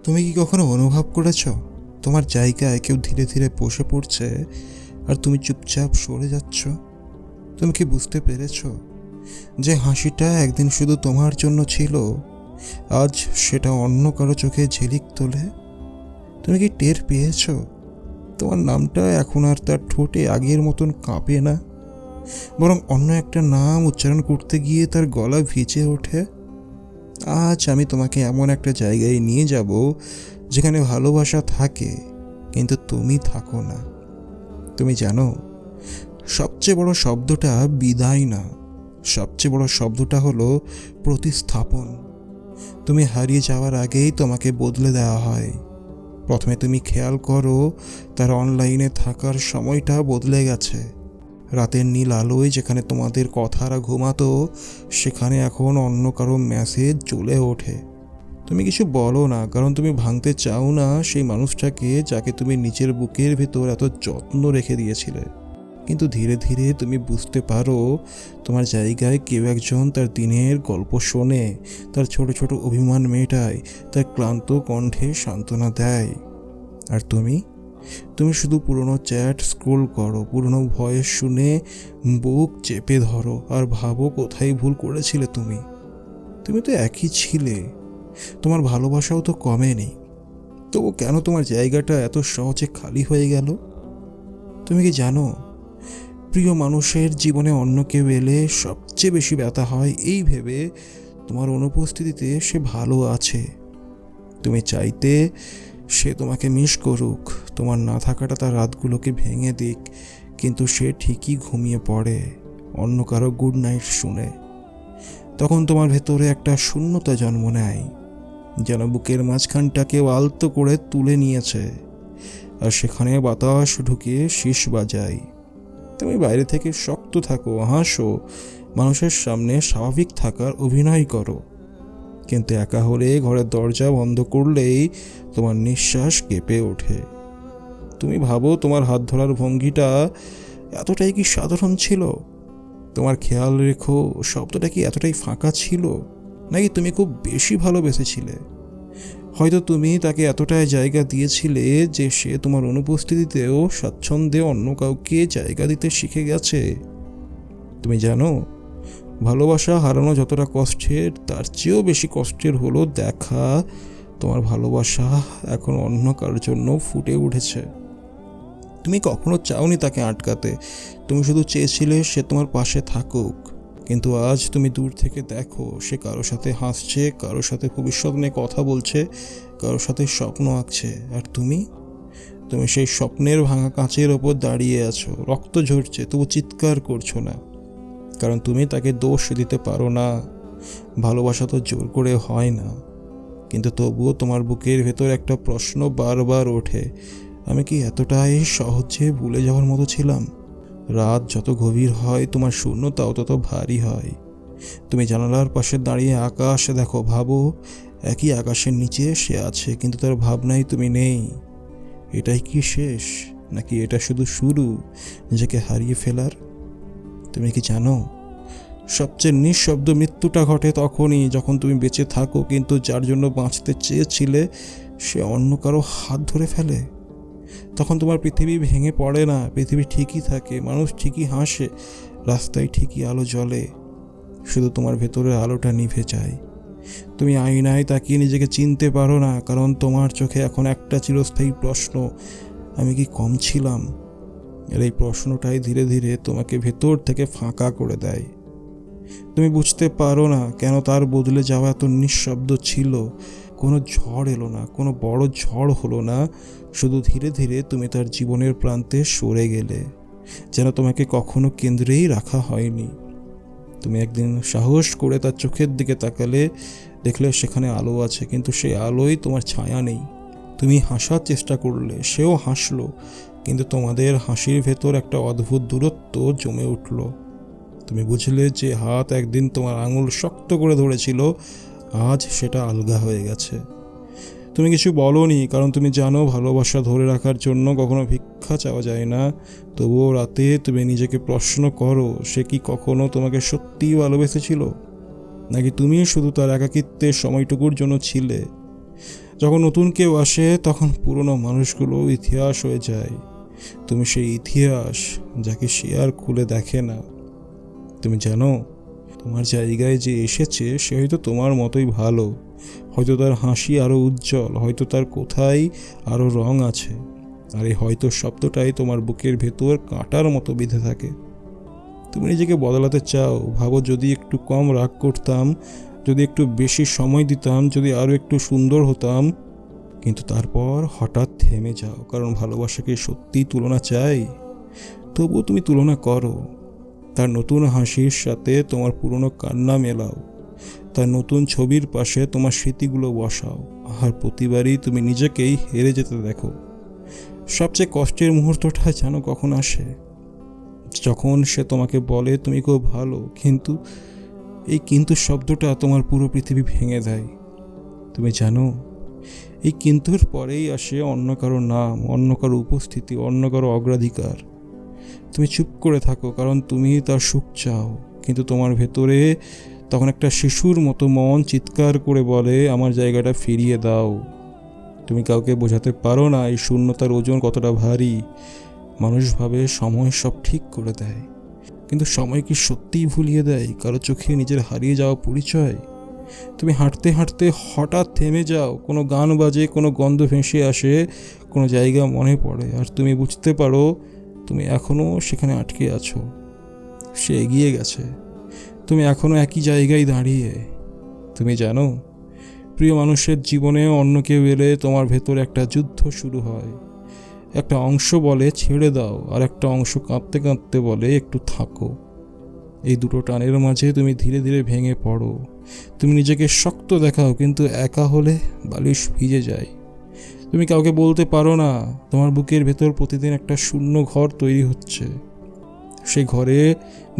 তুমি কি কখনো অনুভব করেছ তোমার জায়গায় কেউ ধীরে ধীরে বসে পড়ছে আর তুমি চুপচাপ সরে যাচ্ছ? তুমি কি বুঝতে পেরেছ যে হাসিটা একদিন শুধু তোমার জন্য ছিল, আজ সেটা অন্য কারো চোখে ঝিলিক তোলে? তুমি কি টের পেয়েছ তোমার নামটা এখন আর তার ঠোঁটে আগের মতন কাঁপে না, বরং অন্য একটা নাম উচ্চারণ করতে গিয়ে তার গলা ভিজে ওঠে? আজ আমি তোমাকে এমন একটা জায়গায় নিয়ে যাব যেখানে ভালোবাসা থাকে, কিন্তু তুমি থাকো না। তুমি জানো, সবচেয়ে বড় শব্দটা বিদায় না, সবচেয়ে বড় শব্দটা হলো প্রতিস্থাপন। তুমি হারিয়ে যাওয়ার আগেই তোমাকে বদলে দেওয়া হয়। প্রথমে তুমি খেয়াল করো তার অনলাইনে থাকার সময়টা বদলে গেছে। রাতের নীল আলোয় যেখানে তোমাদের কথারা ঘুমাতো, সেখানে এখন অন্য কারো মেসেজ চলে ওঠে। তুমি কিছু বলো না, কারণ তুমি ভাঙতে চাও না সেই মানুষটাকে যাকে তুমি নিজের বুকের ভেতর এত যত্ন রেখে দিয়েছিলে। কিন্তু ধীরে ধীরে তুমি বুঝতে পারো তোমার জায়গায় কেউ একজন তার দিনের গল্প শোনে, তার ছোট ছোট অভিমান মেটায়, তার ক্লান্ত কণ্ঠে সান্ত্বনা দেয়। আর তুমি তুমি শুধু পুরনো চ্যাট স্ক্রোল করো, পুরনো ভয়েস শুনে বুক চেপে ধরো আর ভাবো কোথায় ভুল করেছিলে। তুমি তুমি তো একই ছিলে, তোমার ভালোবাসাও তো কমেনি, তবু কেন তোমার জায়গাটা এত সহজে খালি হয়ে গেল? তুমি কি জানো, প্রিয় মানুষের জীবনে অন্য কেউ এলে সবচেয়ে বেশি ব্যথা হয় এই ভেবে তোমার অনুপস্থিতিতে সে ভালো আছে। তুমি চাইতে সে তোমাকে মিস করুক, তোমার না থাকাটা তার রাতগুলোকে ভেঙে দিক, কিন্তু সে ঠিকই ঘুমিয়ে পড়ে অন্য কারো গুড নাইট শুনে। তখন তোমার ভেতরে একটা শূন্যতা জন্ম নেয়, যেন বুকের মাঝখানটা কেউ আলতো করে তুলে নিয়েছে, আর সেখানে বাতাস ঢুকিয়ে শীষ বাজায়। তুমি বাইরে থেকে শক্ত থাকো, হাসো, মানুষের সামনে স্বাভাবিক থাকার অভিনয় করো, কিন্তু একা হলে ঘরের দরজা বন্ধ করলেই তোমার নিঃশ্বাস কেঁপে ওঠে। তুমি ভাবো তোমার হাত ধরার ভঙ্গিটা এতটাই কি সাধারণ ছিল? তোমার খেয়াল রেখো শব্দটা কি এতটাই ফাঁকা ছিল, নাকি তুমি খুব বেশি ভালোবেসেছিলে? হয়তো তুমি তাকে এতটাই জায়গা দিয়েছিলে যে সে তোমার অনুপস্থিতিতেও স্বাচ্ছন্দ্যে অন্য কাউকে জায়গা দিতে শিখে গেছে। তুমি জানো, ভালোবাসা হারানো যতটা কষ্টের, তার চেয়েও বেশি কষ্টের হলো দেখা তোমার ভালোবাসা এখন অন্য কারোর জন্য ফুটে উঠেছে। তুমি কখনো চাওনি তাকে আটকাতে, তুমি শুধু চেয়েছিলে সে তোমার পাশে থাকুক। কিন্তু আজ তুমি দূর থেকে দেখো সে কারোর সাথে হাসছে, কারোর সাথে ভবিষ্যৎ নিয়ে কথা বলছে, কারোর সাথে স্বপ্ন আঁকছে। আর তুমি তুমি সেই স্বপ্নের ভাঙা কাঁচের ওপর দাঁড়িয়ে আছো, রক্ত ঝরছে তবু চিৎকার করছো না, কারণ তুমি তাকে দোষ দিতে পারো না। ভালোবাসা তো জোর করে হয় না। কিন্তু তবুও তোমার বুকের ভেতর একটা প্রশ্ন বারবার ওঠে, আমি কি এতটাই সহজে ভুলে যাওয়ার মতো ছিলাম? রাত যত গভীর হয় তোমার শূন্যতাও তত ভারী হয়। তুমি জানালার পাশে দাঁড়িয়ে আকাশ দেখো, ভাবো একই আকাশের নিচে সে আছে, কিন্তু তার ভাবনায় তুমি নেই। এটাই কি শেষ, নাকি এটা শুধু শুরু নিজেকে হারিয়ে ফেলার? তুমি কি জানো, সবচেয়ে নিঃশব্দ মৃত্যুটা ঘটে তখনই যখন তুমি বেঁচে থাকো, কিন্তু যার জন্য বাঁচতে চেয়েছিলে সে অন্য কারো হাত ধরে ফেলে। তখন তোমার পৃথিবী ভেঙে পড়ে না, পৃথিবী ঠিকই থাকে, মানুষ ঠিকই হাসে, রাস্তায় ঠিকই আলো জ্বলে, শুধু তোমার ভেতরের আলোটা নিভে যায়। তুমি আয়নায় তাকিয়ে নিজেকে চিনতে পারো না, কারণ তোমার চোখে এখন একটা চিরস্থায়ী প্রশ্ন, আমি কি কম ছিলাম? আর এই প্রশ্নটাই ধীরে ধীরে তোমাকে ভেতর থেকে ফাঁকা করে দেয়। তুমি বুঝতে পারো না কেন তার বদলে যাওয়া এত নিঃশব্দ ছিল। কোনো ঝড় এলো না, কোনো বড় ঝড় হলো না, শুধু ধীরে ধীরে তুমি তার জীবনের প্রান্তে সরে গেলে, যেন তোমাকে কখনো কেন্দ্রেই রাখা হয়নি। তুমি একদিন সাহস করে তার চোখের দিকে তাকালে, দেখলে সেখানে আলো আছে, কিন্তু সেই আলোয় তোমার ছায়া নেই। তুমি হাসার চেষ্টা করলে, সেও হাসলো, কিন্তু তোমাদের হাসির ভেতর একটা অদ্ভুত দূরত্ব জমে উঠল। তুমি বুঝলে যে হাত একদিন তোমার আঙুল শক্ত করে ধরেছিল, আজ সেটা আলগা হয়ে গেছে। তুমি কিছু বলোনি, কারণ তুমি জানো ভালোবাসা ধরে রাখার জন্য কখনো ভিক্ষা চাওয়া যায় না। তবুও রাতে তুমি নিজেকে প্রশ্ন করো, সে কি কখনো তোমাকে সত্যিই ভালোবেসেছিল, নাকি তুমি শুধু তার একাকিত্বের সময়টুকুর জন্য ছিলে? যখন নতুন কেউ আসে তখন পুরনো মানুষগুলো ইতিহাস হয়ে যায়। তুমি সেই ইতিহাস যাকে সে আর খুলে দেখে না। তুমি জানো, তোমার জায়গায় যে এসেছে সে হয়তো তোমার মতোই ভালো, হয়তো তার হাসি আরও উজ্জ্বল, হয়তো তার কোথায় আরও রং আছে। আর এই হয়তো শব্দটাই তোমার বুকের ভেতর কাঁটার মতো বিঁধে থাকে। তুমি নিজেকে বদলাতে চাও, ভাবো যদি একটু কম রাগ করতাম, যদি একটু বেশি সময় দিতাম, যদি আরও একটু সুন্দর হতাম। কিন্তু তারপর হঠাৎ থেমে যাও, কারণ ভালোবাসাকে সত্যিই তুলনা চাই। তবুও তুমি তুলনা করো। তার নতুন হাসির সাথে তোমার পুরনো কান্না মেলাও, তার নতুন ছবির পাশে তোমার স্মৃতিগুলো বসাও, আর প্রতিবারই তুমি নিজেকেই হেরে যেতে দেখো। সবচেয়ে কষ্টের মুহূর্তটা যেন কখন আসে, যখন সে তোমাকে বলে তুমি খুব ভালো, কিন্তু এই কিন্তু শব্দটা তোমার পুরো পৃথিবী ভেঙে দেয়। তুমি জানো, এই কিন্তুর পরেই আসে অন্য কারো নাম, অন্য কারো উপস্থিতি, অন্য কারো অগ্রাধিকার। তুমি চুপ করে থাকো কারণ তুমি তার সুখ চাও, কিন্তু তোমার ভেতরে তখন একটা শিশুর মতো মন চিৎকার করে বলে আমার জায়গাটা ফিরিয়ে দাও। তুমি কাউকে বোঝাতে পারো না এই শূন্যতার ওজন কতটা ভারী। মানুষ ভাবে সময় সব ঠিক করে দেয়, কিন্তু সময় কি সত্যিই ভুলিয়ে দেয় কারো চোখে নিজের হারিয়ে যাওয়া পরিচয়? তুমি হাঁটতে হাঁটতে হঠাৎ থেমে যাও, কোনো গান বাজে, কোনো গন্ধ ভেসে আসে, কোনো জায়গা মনে পড়ে, আর তুমি বুঝতে পারো তুমি এখনও সেখানে আটকে আছো। সে এগিয়ে গেছে, তুমি এখনও একই জায়গায় দাঁড়িয়ে। তুমি জানো, প্রিয় মানুষের জীবনে অন্য কেউ এলে তোমার ভেতরে একটা যুদ্ধ শুরু হয়। একটা অংশ বলে ছেড়ে দাও, আর একটা অংশ কাঁদতে কাঁদতে বলে একটু থাকো। এই দুটো টানের মাঝে তুমি ধীরে ধীরে ভেঙে পড়ো। তুমি নিজেকে শক্ত দেখাও, কিন্তু একা হলে বালিশ ভিজে যায়। তুমি কাউকে বলতে পারো না তোমার বুকের ভেতর প্রতিদিন একটা শূন্য ঘর তৈরি হচ্ছে। সেই ঘরে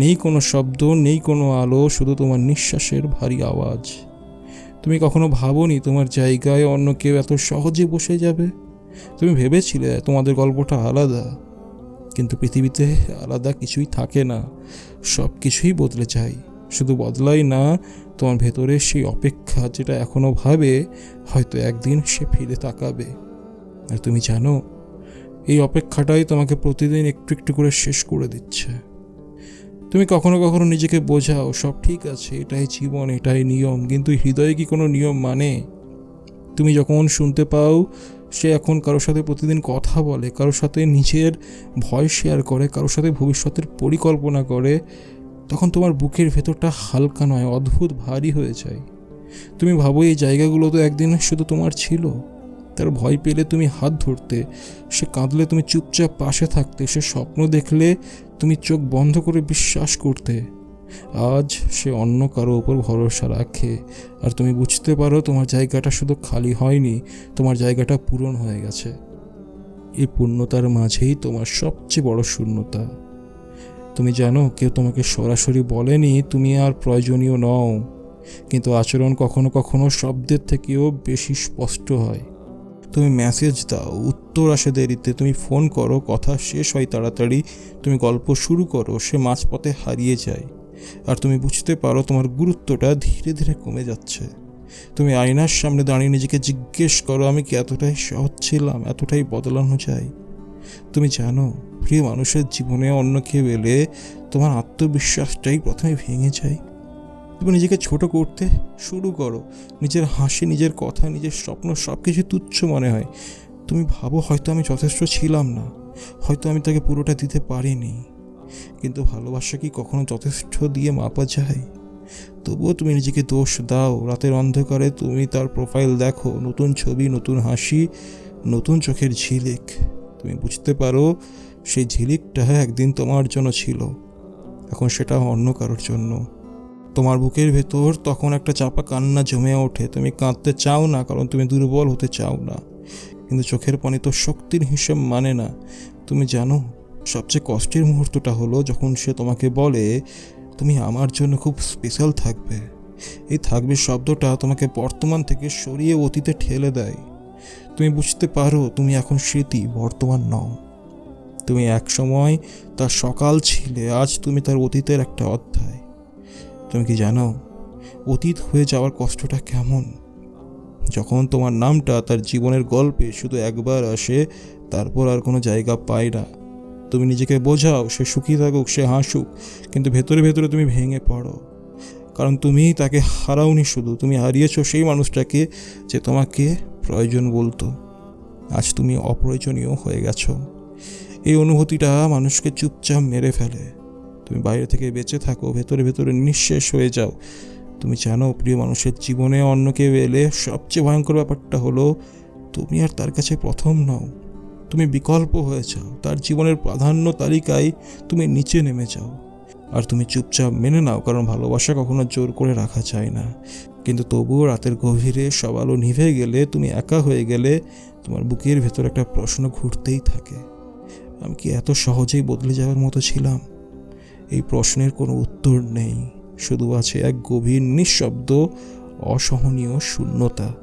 নেই কোনো শব্দ, নেই কোনো আলো, শুধু তোমার নিঃশ্বাসের ভারী আওয়াজ। তুমি কখনো ভাবোনি তোমার জায়গায় অন্য কেউ এত সহজে বসে যাবে? তুমি ভেবেছিলে তোমাদের গল্পটা আলাদা, কিন্তু পৃথিবীতে আলাদা কিছুই থাকে না। সব কিছুই বদলে যায়, শুধু বদলাই না তোমার ভেতরে সেই অপেক্ষা, যেটা এখনো ভাবে হয়তো একদিন সে ফিরে তাকাবে। আর তুমি জানো, এই অপেক্ষাটাই তোমাকে প্রতিদিন একটু একটু করে শেষ করে দিচ্ছে। তুমি কখনো কখনো নিজেকে বোঝাও সব ঠিক আছে, এটাই জীবন, এটাই নিয়ম, কিন্তু হৃদয়ে কি কোনো নিয়ম মানে? তুমি যখন শুনতে পাও সে এখন কারোর সাথে প্রতিদিন কথা বলে, কারোর সাথে নিজের ভয় শেয়ার করে, কারোর সাথে ভবিষ্যতের পরিকল্পনা করে, তখন তোমার বুকের ভেতরটা হালকা নয়, অদ্ভুত ভারী হয়ে যায়। তুমি ভাবো এই জায়গাগুলো তো একদিন শুধু তোমার ছিল। তার ভয় পেলে তুমি হাত ধরতে, সে কাঁদলে তুমি চুপচাপ পাশে থাকতে, সে স্বপ্ন দেখলে তুমি চোখ বন্ধ করে বিশ্বাস করতে। আজ সে অন্য কারো ওপর ভরসা রাখে, আর তুমি বুঝতে পারো তোমার জায়গাটা শুধু খালি হয়নি, তোমার জায়গাটা পূরণ হয়ে গেছে। এই পূর্ণতার মাঝেই তোমার সবচেয়ে বড় শূন্যতা। তুমি জানো, কেউ তোমাকে সরাসরি বলেনি তুমি আর প্রয়োজনীয় নও, কিন্তু আচরণ কখনো কখনো শব্দের থেকেও বেশি স্পষ্ট হয়। তুমি মেসেজ দাও, উত্তর আসে দেরিতে, তুমি ফোন করো, কথা শেষ হয় তাড়াতাড়ি, তুমি গল্প শুরু করো, সে মাঝপথে হারিয়ে যায়। আর তুমি বুঝতে পারো তোমার গুরুত্বটা ধীরে ধীরে কমে যাচ্ছে। তুমি আয়নার সামনে দাঁড়িয়ে নিজেকে জিজ্ঞেস করো আমি কি এতটাই সহজ ছিলাম, এতটাই বদলানো যায়? তুমি জানো, প্রিয় মানুষের জীবনে অন্য কেউ এলে তোমার আত্মবিশ্বাসটাই প্রথমে ভেঙে যায়। তুমি নিজেকে ছোট করতে শুরু করো, নিজের হাসি, নিজের কথা, নিজের স্বপ্ন সব কিছু তুচ্ছ মনে হয়। তুমি ভাবো হয়তো আমি যথেষ্ট ছিলাম না, হয়তো আমি তাকে পুরোটা দিতে পারিনি। কিন্তু ভালোবাসা কি কখনো যথেষ্ট দিয়ে মাপা যায়? তবুও তুমি নিজেকে দোষ দাও। রাতের অন্ধকারে তুমি তার প্রোফাইল দেখো, নতুন ছবি, নতুন হাসি, নতুন চোখের ঝিলিক। তুমি বুঝতে পারো সেই ঝিলিকটা একদিন তোমার জন্য ছিল, এখন সেটা অন্য কারোর জন্য। তোমার বুকের ভেতর তখন একটা চাপা কান্না জমে ওঠে। তুমি কাঁদতে চাও না কারণ তুমি দুর্বল হতে চাও না, কিন্তু চোখের পানি তো শক্তির হিসেব মানে না। তুমি জানো, সবচেয়ে কষ্টের মুহূর্তটা হলো যখন সে তোমাকে বলে তুমি আমার জন্য খুব স্পেশাল থাকবে। এই থাকবে শব্দটা তোমাকে বর্তমান থেকে সরিয়ে অতীতে ঠেলে দেয়। তুমি বুঝতে পারো তুমি এখন স্মৃতি, বর্তমান নও। তুমি এক সময় তার সকাল ছিলে, আজ তুমি তার অতীতের একটা অধ্যায়। তুমি কি জানো অতীত হয়ে যাওয়ার কষ্টটা কেমন? যখন তোমার নামটা তার জীবনের গল্পে শুধু একবার আসে, তারপর আর কোনো জায়গা পায় না। তুমি নিজেকে বোঝাও সে সুখী থাকুক, সে হাসুক, কিন্তু ভেতরে ভেতরে তুমি ভেঙে পড়ো। কারণ তুমি তাকে হারাওনি, শুধু তুমি হারিয়েছো সেই মানুষটাকে যে তোমাকে প্রয়োজন বলতো। আজ তুমি অপ্রয়োজনীয় হয়ে গেছো। এই অনুভূতিটা মানুষকে চুপচাপ মেরে ফেলে। তুমি বাইরে থেকে বেঁচে থাকো, ভেতরে ভেতরে নিঃশেষ হয়ে যাও। তুমি জানো, প্রিয় মানুষের জীবনে অন্য কেউ এলে সবচেয়ে ভয়ঙ্কর ব্যাপারটা হলো তুমি আর তার কাছে প্রথম নও। তুমি বিকল্প হয়ে যাও, তার জীবনের প্রাধান্য তালিকায় তুমি নিচে নেমে যাও। আর তুমি চুপচাপ মেনে নাও, কারণ ভালোবাসা কখনো জোর করে রাখা যায় না। কিন্তু তবুও রাতের গভীরে সব আলো নিভে গেলে, তুমি একা হয়ে গেলে, তোমার বুকের ভেতর একটা প্রশ্ন ঘুরতেই থাকে, আমি কি এত সহজেই বদলে যাওয়ার মতো ছিলাম? এই প্রশ্নের কোনো উত্তর নেই, শুধু আছে এক গভীর নিঃশব্দ অসহনীয় শূন্যতা।